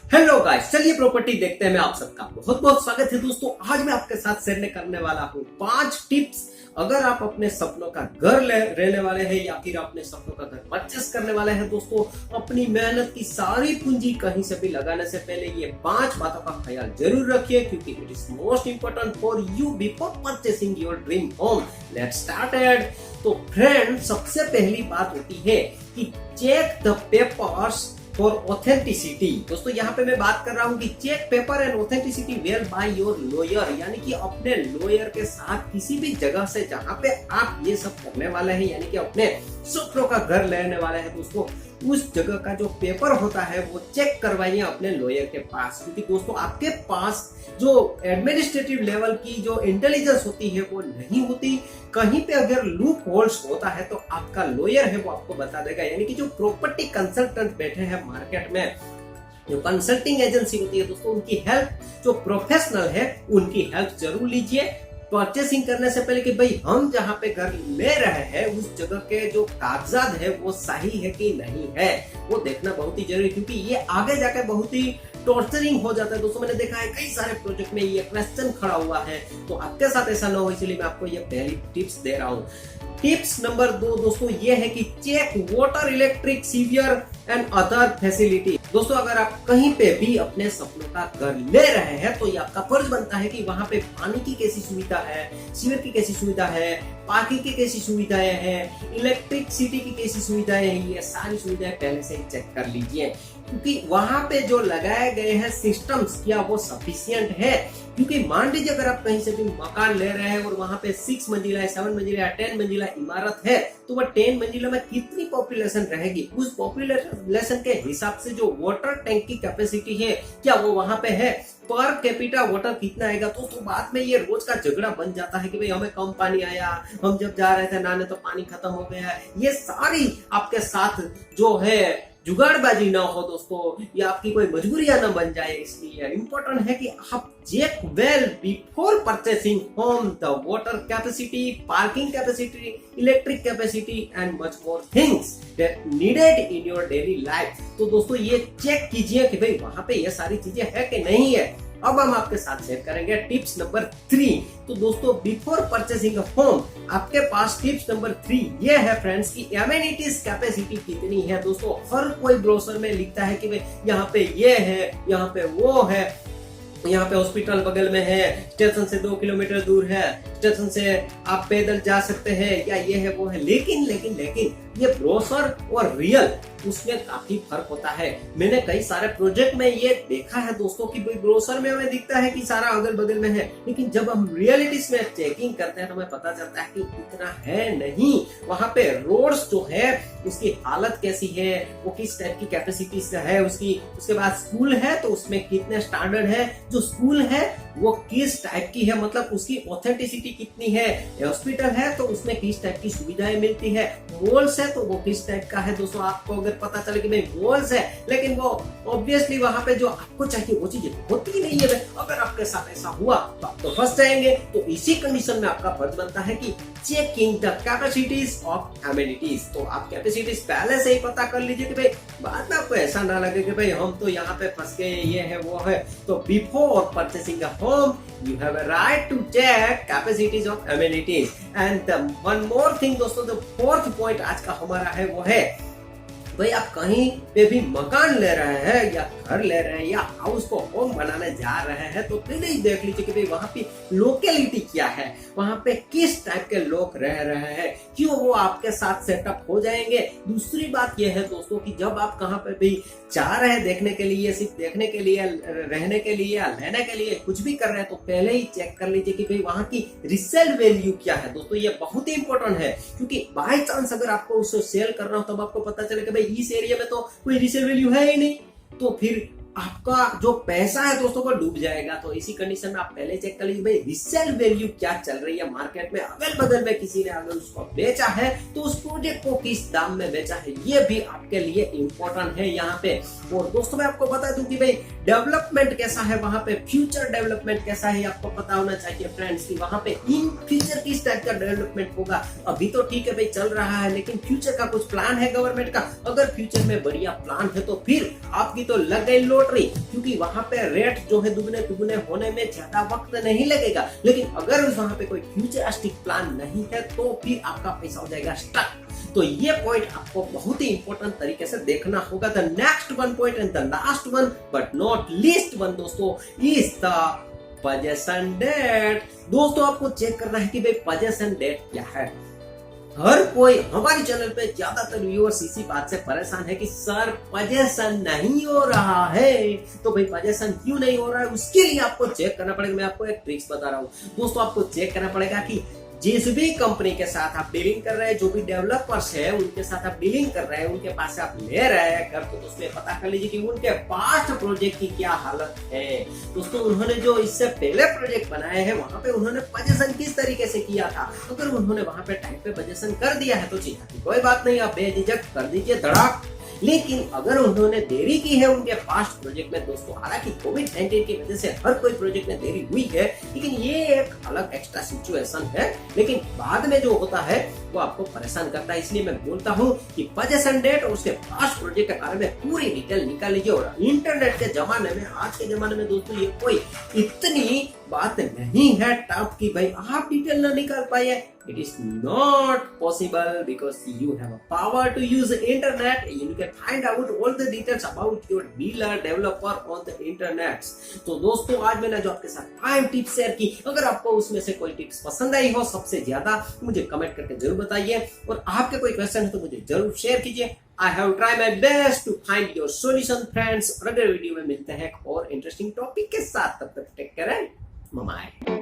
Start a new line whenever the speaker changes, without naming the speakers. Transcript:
Hello guys, चलिए property देखते हैं। मैं आप सबका बहुत बहुत स्वागत है दोस्तों। आज मैं आपके साथ शेयर करने वाला हूँ 5 टिप्स। अगर आप अपने सपनों का घर रहने वाले हैं या फिर अपने सपनों का घर परचेस करने वाले हैं दोस्तों, अपनी मेहनत की सारी पूंजी कहीं से भी लगाने से पहले ये 5 बातों का ख्याल जरूर रखिए, क्योंकि it is most important for you before purchasing your dream home. Let's started. तो फ्रेंड, सबसे पहली बात होती है कि check the papers for authenticity. दोस्तों, यहाँ पे मैं बात कर रहा हूँ कि check paper and authenticity well by your lawyer, यानी कि अपने लॉयर के साथ किसी भी जगह से जहाँ पे आप ये सब करने वाले हैं, यानी कि अपने सपनों का घर लेने वाले हैं दोस्तों, उस जगह का जो पेपर होता है वो चेक करवाइए अपने लॉयर के पास। क्योंकि दोस्तों, आपके पास जो एडमिनिस्ट्रेटिव लेवल की जो इंटेलिजेंस होती है वो नहीं होती। कहीं पे अगर लूप होल्स होता है तो आपका लॉयर है वो आपको बता देगा। यानी कि जो प्रॉपर्टी कंसल्टेंट बैठे हैं मार्केट में, जो कंसल्टिंग एजेंसी होती है दोस्तों, उनकी हेल्प, जो प्रोफेशनल है उनकी हेल्प जरूर लीजिए परचेसिंग करने से पहले, कि भाई हम जहाँ पे घर ले रहे हैं उस जगह के जो कागजात है वो सही है कि नहीं है, वो देखना बहुत ही जरूरी, क्योंकि ये आगे जाकर बहुत ही टॉर्चरिंग हो जाता है दोस्तों। मैंने देखा है कई सारे प्रोजेक्ट में ये क्वेश्चन खड़ा हुआ है, तो आपके साथ ऐसा ना हो, इसलिए मैं आपको ये पहली टिप्स दे रहा हूँ। टिप्स नंबर 2 दोस्तों ये है कि check water, electric, severe and other facility. दोस्तों, अगर आप कहीं पे भी अपने सपनों का घर ले रहे हैं तो ये आपका फर्ज बनता है कि वहां पे पानी की कैसी सुविधा है, सीवर की कैसी सुविधा है, पार्किंग की कैसी सुविधाएं हैं, इलेक्ट्रिसिटी की कैसी सुविधाएं हैं, ये सारी सुविधाएं पहले से ही चेक कर लीजिए, क्योंकि वहां पे जो लगाए गए हैं सिस्टम्स क्या वो सफिशिएंट है। क्योंकि मान लीजिए अगर आप कहीं से भी मकान ले रहे हैं और वहां पे 6 मंजिला है, 7 मंजिला है, 10 मंजिला इमारत है, तो वह 10 मंजिला में कितनी पॉपुलेशन रहेगी, उस पॉपुलेशन के हिसाब से जो वाटर टैंक की कैपेसिटी है क्या वो वहां पे है, पर कैपिटा वाटर कितना आएगा। तो बाद में ये रोज का झगड़ा बन जाता है कि भाई हमें कम पानी आया, हम जब जा रहे थे नहाने तो पानी खत्म हो गया। ये सारी आपके साथ जो है जुगाड़बाजी ना हो दोस्तों, या आपकी कोई मजबूरियां ना बन जाए, इसलिए इम्पोर्टेंट है कि आप check well before purchasing home the water capacity, parking capacity, electric capacity and much more things that needed in your daily life. तो दोस्तों, ये चेक कीजिए कि भाई वहां पे ये सारी चीजें है कि नहीं है। अब हम आपके साथ शेयर करेंगे टिप्स नंबर 3। तो दोस्तों, बिफोर परचेसिंग अ होम आपके पास टिप्स नंबर 3 ये है फ्रेंड्स की एमिनिटीज कैपेसिटी कितनी है। दोस्तों, हर कोई ब्रोशर में लिखता है कि भाई यहाँ पे ये है, यहाँ पे वो है, यहाँ पे हॉस्पिटल बगल में है, स्टेशन से 2 किलोमीटर दूर है, स्टेशन से आप पैदल जा सकते हैं, या ये है वो है। लेकिन ये ब्रोशर और रियल उसमें काफी फर्क होता है। मैंने कई सारे प्रोजेक्ट में ये देखा है दोस्तों कि भाई ब्रोशर में हमें दिखता है कि सारा अगल बगल में है, लेकिन जब हम रियलिटीज में चेकिंग करते हैं तो हमें पता चलता है कि इतना है नहीं। वहां पे रोड्स जो है उसकी हालत कैसी है, वो किस टाइप की कैपेसिटी से है उसकी, उसके बाद स्कूल है तो उसमें कितने स्टैंडर्ड है, जो स्कूल है वो किस टाइप की है, मतलब उसकी ऑथेंटिसिटी कितनी है, हॉस्पिटल है तो उसमें किस टाइप की सुविधाएं मिलती है, मॉल्स है तो वो किस टाइप का है। दोस्तों, आपको अगर पता चले कि भाई मॉल्स है लेकिन वो ऑब्वियसली वहां पे जो आपको चाहिए वो चीजें होती ही नहीं है, अगर आपके साथ ऐसा हुआ तो आप तो फंस जाएंगे। तो इसी कंडीशन में आपका फर्ज बनता है कि checking the capacities of amenities. तो आप कैपेसिटीज पहले से ही पता कर लीजिए कि भाई बाद में आपको ऐसा ना लगे कि भाई हम तो यहाँ पे फंस गए, ये है वो है। तो before purchasing a home you have a right to check capacities of amenities and one more thing दोस्तों, the 4th point आज का हमारा है वो है भाई आप कहीं पे भी मकान ले रहे हैं या घर ले रहे हैं या हाउस को होम बनाने जा रहे हैं, तो पहले ही देख लीजिए कि भाई वहां पे लोकेलिटी क्या है, वहां पे किस टाइप के लोग रह रहे हैं, क्यों वो आपके साथ सेटअप हो जाएंगे। दूसरी बात यह है दोस्तों कि जब आप कहाँ पे भी जा रहे हैं देखने के लिए, सिर्फ देखने के लिए, रहने के लिए या लेने के लिए कुछ भी कर रहे हैं, तो पहले ही चेक कर लीजिए कि भाई वहां की रिसेल वैल्यू क्या है। दोस्तों, ये बहुत ही इंपॉर्टेंट है, क्योंकि बाय चांस अगर आपको उसे सेल करना हो तब आपको पता चले कि भाई इस एरिया में तो कोई रीसेल वैल्यू है ही नहीं, तो फिर आपका जो पैसा है दोस्तों वो डूब जाएगा। तो इसी कंडीशन में आप पहले चेक कर लीजिए भाई रिसेल वैल्यू क्या चल रही है मार्केट में, अगल बगल में किसी ने अगर उसको बेचा है तो उस प्रोजेक्ट को किस दाम में बेचा है, ये भी आपके लिए इंपॉर्टेंट है यहाँ पे। और दोस्तों, मैं आपको बता दूं कि भाई डेवलपमेंट कैसा है वहां पे, फ्यूचर डेवलपमेंट कैसा है, आपको पता होना चाहिए फ्रेंड्स कि वहां पे इन फ्यूचर किस टाइप का डेवलपमेंट होगा। अभी तो ठीक है भाई चल रहा है, लेकिन फ्यूचर का कुछ प्लान है गवर्नमेंट का। अगर फ्यूचर में बढ़िया प्लान है तो फिर आपकी तो लग गई लॉटरी, क्योंकि वहां पे रेट जो है दुगने दुगने होने में ज्यादा वक्त नहीं लगेगा। लेकिन अगर वहां पे कोई फ्यूचरिस्टिक प्लान नहीं है तो फिर आपका पैसा हो जाएगा स्टक। तो ये पॉइंट आपको बहुत ही इंपॉर्टेंट तरीके से देखना होगा। The next one point and the last one but not least one दोस्तों इज द पोजीशन डेट। दोस्तों आपको चेक करना है कि भाई पोजीशन डेट क्या है। हर कोई हमारे चैनल पे ज्यादातर व्यूअर्स इसी बात से परेशान है कि सर पोजीशन नहीं हो रहा है। तो भाई पोजीशन क्यों नहीं हो रहा है उसके लिए आपको चेक करना पड़ेगा। मैं आपको एक ट्रिक्स बता रहा हूँ दोस्तों। आपको चेक करना पड़ेगा कि जिस भी कंपनी के साथ आप डीलिंग कर रहे हैं, जो भी डेवलपर्स है उनके साथ आप डीलिंग कर रहे हैं, उनके पास से आप ले रहे हैं कर, तो दोस्तों पता कर लीजिए कि उनके पास्ट प्रोजेक्ट की क्या हालत है। दोस्तों उन्होंने जो इससे पहले प्रोजेक्ट बनाए हैं वहां पे उन्होंने पोजीशन किस तरीके से किया था। अगर उन्होंने वहां पे टाइम पे पोजीशन कर दिया है तो चिंता की कोई बात नहीं, आप बेझिझक कर दीजिए धड़ाक। लेकिन अगर उन्होंने देरी की है उनके पास्ट प्रोजेक्ट में दोस्तों, हालांकि कोविड-19 की वजह से हर कोई प्रोजेक्ट में देरी हुई है, लेकिन ये एक अलग एक्स्ट्रा सिचुएशन है। लेकिन बाद में जो होता है वो आपको परेशान करता है। इसलिए मैं बोलता हूँ कि पोजीशन डेट और उसके पास्ट प्रोजेक्ट के बारे में पूरी डिटेल निकाल लीजिए। और इंटरनेट के जमाने में, आज के जमाने में दोस्तों, ये कोई इतनी बात नहीं है टफ कि भाई आप डिटेल ना निकाल पाए। It is not possible because you have a power to use the internet. You can find out all the details about your dealer, developer on the internet. तो दोस्तों आज मैंने जो आपके साथ 5 टिप्स शेयर की, अगर आपको उसमें से कोई टिप्स पसंद आई हो सबसे ज्यादा मुझे कमेंट करके जरूर बताइए। और आपके कोई क्वेश्चन है तो मुझे जरूर शेयर कीजिए। I have tried my best to find your solution, friends. और अगले वीडियो में मिलते हैं एक और इंटरेस्टिंग टॉपिक के साथ। तब तक टेक केयर, बाय बाय।